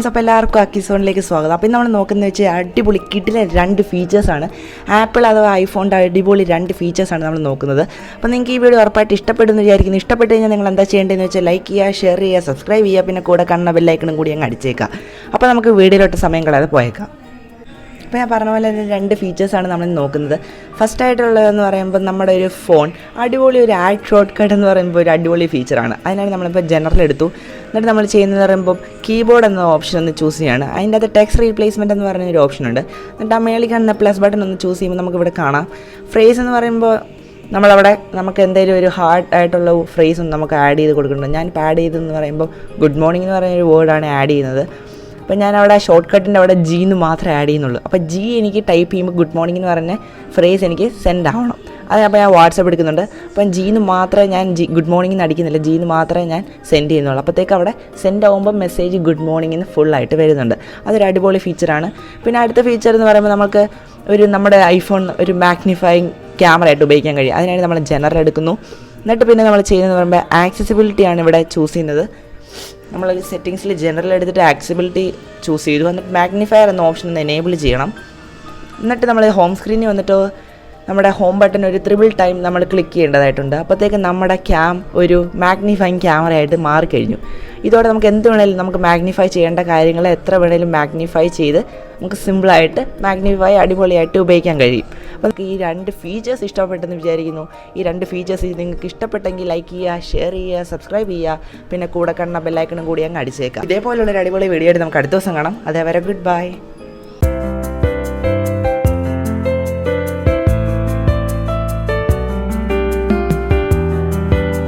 അപ്പോൾ എല്ലാവർക്കും അക്കിസോണിലേക്ക് സ്വാഗതം. അപ്പോൾ നമ്മൾ നോക്കുന്നത് വെച്ചാൽ അടിപൊളി കിടിലൻ 2 ഫീച്ചേഴ്സാണ്. ആപ്പിൾ അഥവാ ഐഫോണിൻ്റെ അടിപൊളി 2 ഫീച്ചേഴ്സാണ് നമ്മൾ നോക്കുന്നത്. അപ്പോൾ നിങ്ങൾക്ക് ഈ വീഡിയോ ഉറപ്പായിട്ട് ഇഷ്ടപ്പെടുമെന്ന് വിചാരിക്കുന്നു. ഇഷ്ടപ്പെട്ട് കഴിഞ്ഞാൽ നിങ്ങൾ എന്താ ചെയ്യേണ്ടതെന്ന് വെച്ചാൽ ലൈക്ക് ചെയ്യുക, ഷെയർ ചെയ്യുക, സബ്സ്ക്രൈബ് ചെയ്യുക, പിന്നെ കൂടെ കാണുന്ന ബെല്ലൈക്കണും കൂടി അങ്ങ് അടിച്ചേക്കുക. അപ്പോൾ നമുക്ക് വീഡിയോയിലോട്ട് സമയം കളയാതെ പോയേക്കാം. അപ്പോൾ ഞാൻ പറഞ്ഞ പോലെ 2 ഫീച്ചേഴ്സാണ് നമ്മൾ നോക്കുന്നത്. ഫസ്റ്റായിട്ടുള്ളതെന്ന് പറയുമ്പോൾ നമ്മുടെ ഒരു ഫോൺ അടിപൊളി ഒരു ആഡ് ഷോർട്ട് കട്ട് എന്ന് പറയുമ്പോൾ ഒരു അടിപൊളി ഫീച്ചറാണ്. അതിനാണ് നമ്മളിപ്പോൾ ജനറൽ എടുത്തു. എന്നിട്ട് നമ്മൾ ചെയ്യുന്നതെന്ന് പറയുമ്പോൾ കീബോർഡ് എന്ന ഓപ്ഷൻ ഒന്ന് ചൂസ് ചെയ്യാണ്. അതിൻ്റെ അത് ടെക്സ്റ്റ് റീപ്ലേസ്മെൻറ്റ് എന്ന് പറയുന്നൊരു ഓപ്ഷൻ ഉണ്ട്. എന്നിട്ട് ആ മേളിൽ കാണുന്ന പ്ലസ് ബട്ടൺ ഒന്ന് ചൂസ് ചെയ്യുമ്പോൾ നമുക്കിവിടെ കാണാം. ഫ്രേസ് എന്ന് പറയുമ്പോൾ നമ്മളവിടെ നമുക്ക് എന്തെങ്കിലും ഒരു ഹാർഡ് ആയിട്ടുള്ള ഫ്രേസ് ഒന്ന് നമുക്ക് ആഡ് ചെയ്ത് കൊടുക്കുന്നുണ്ട്. ഞാനിപ്പോൾ ആഡ് ചെയ്തതെന്ന് പറയുമ്പോൾ ഗുഡ് മോർണിംഗ് എന്ന് പറയുന്നൊരു വേർഡാണ് ആഡ് ചെയ്യുന്നത്. അപ്പോൾ ഞാനവിടെ ഷോർട്ട് കട്ടിൻ്റെ അവിടെ ജി എന്ന് മാത്രമേ ആഡ് ചെയ്യുന്നുള്ളൂ. അപ്പോൾ ജി എനിക്ക് ടൈപ്പ് ചെയ്യുമ്പോൾ ഗുഡ് മോർണിംഗ് എന്ന് പറഞ്ഞ ഫ്രേസ് എനിക്ക് സെൻഡ് ആവണം. അത് അപ്പോൾ ഞാൻ വാട്സപ്പ് എടുക്കുന്നുണ്ട്. അപ്പം ജീന്ന് മാത്രമേ ഞാൻ ഗുഡ് മോർണിംഗ് എന്ന് അടിക്കുന്നില്ല, ജീന്ന് മാത്രമേ ഞാൻ സെൻഡ് ചെയ്യുന്നുള്ളൂ. അപ്പോഴത്തേക്ക് അവിടെ സെൻഡ് ആകുമ്പോൾ മെസ്സേജ് ഗുഡ് മോർണിംഗ് എന്ന് ഫുള്ളായിട്ട് വരുന്നുണ്ട്. അതൊരു അടിപൊളി ഫീച്ചറാണ്. പിന്നെ അടുത്ത ഫീച്ചർ എന്ന് പറയുമ്പോൾ നമുക്ക് നമ്മുടെ ഐഫോൺ ഒരു മാഗ്നിഫൈങ് ക്യാമറ ആയിട്ട് ഉപയോഗിക്കാൻ കഴിയും. അതിനായി നമ്മൾ ജനറൽ എടുക്കുന്നു. എന്നിട്ട് പിന്നെ നമ്മൾ ചെയ്യുന്നതെന്ന് പറയുമ്പോൾ ആക്സസിബിലിറ്റിയാണ് ഇവിടെ ചൂസ് ചെയ്യുന്നത്. നമ്മളൊരു സെറ്റിങ്സിൽ ജനറൽ എടുത്തിട്ട് ആക്സസിബിലിറ്റി ചൂസ് ചെയ്തു. എന്നിട്ട് മാഗ്നിഫയർ എന്ന ഓപ്ഷൻ ഒന്ന് എനേബിൾ ചെയ്യണം. എന്നിട്ട് നമ്മൾ ഹോം സ്ക്രീനിൽ വന്നിട്ട് നമ്മുടെ ഹോം ബട്ടൺ ഒരു 3 ടൈം നമ്മൾ ക്ലിക്ക് ചെയ്യേണ്ടതായിട്ടുണ്ട്. അപ്പോഴത്തേക്ക് നമ്മുടെ ഒരു മാഗ്നിഫൈങ് ക്യാമറയായിട്ട് മാറിക്കഴിഞ്ഞു. ഇതോടെ നമുക്ക് എന്ത് വേണേലും നമുക്ക് മാഗ്നിഫൈ ചെയ്യേണ്ട കാര്യങ്ങൾ എത്ര വേണേലും മാഗ്നിഫൈ ചെയ്ത് നമുക്ക് സിമ്പിളായിട്ട് മാഗ്നിഫൈ അടിപൊളിയായിട്ട് ഉപയോഗിക്കാൻ കഴിയും. അപ്പോൾ നമുക്ക് ഈ 2 ഫീച്ചേഴ്സ് ഇഷ്ടപ്പെട്ടെന്ന് വിചാരിക്കുന്നു. ഈ 2 ഫീച്ചേഴ്സ് നിങ്ങൾക്ക് ഇഷ്ടപ്പെട്ടെങ്കിൽ ലൈക്ക് ചെയ്യുക, ഷെയർ ചെയ്യുക, സബ്സ്ക്രൈബ് ചെയ്യുക, പിന്നെ കൂടെ കാണുന്ന ബെല്ലൈക്കണും കൂടി അങ്ങ് അടിച്ചേക്കാം. ഇതേപോലുള്ളൊരു അടിപൊളി വീഡിയോ ആയിട്ട് നമുക്ക് അടുത്ത ദിവസം കാണാം. അതേവരെ ഗുഡ് ബൈ.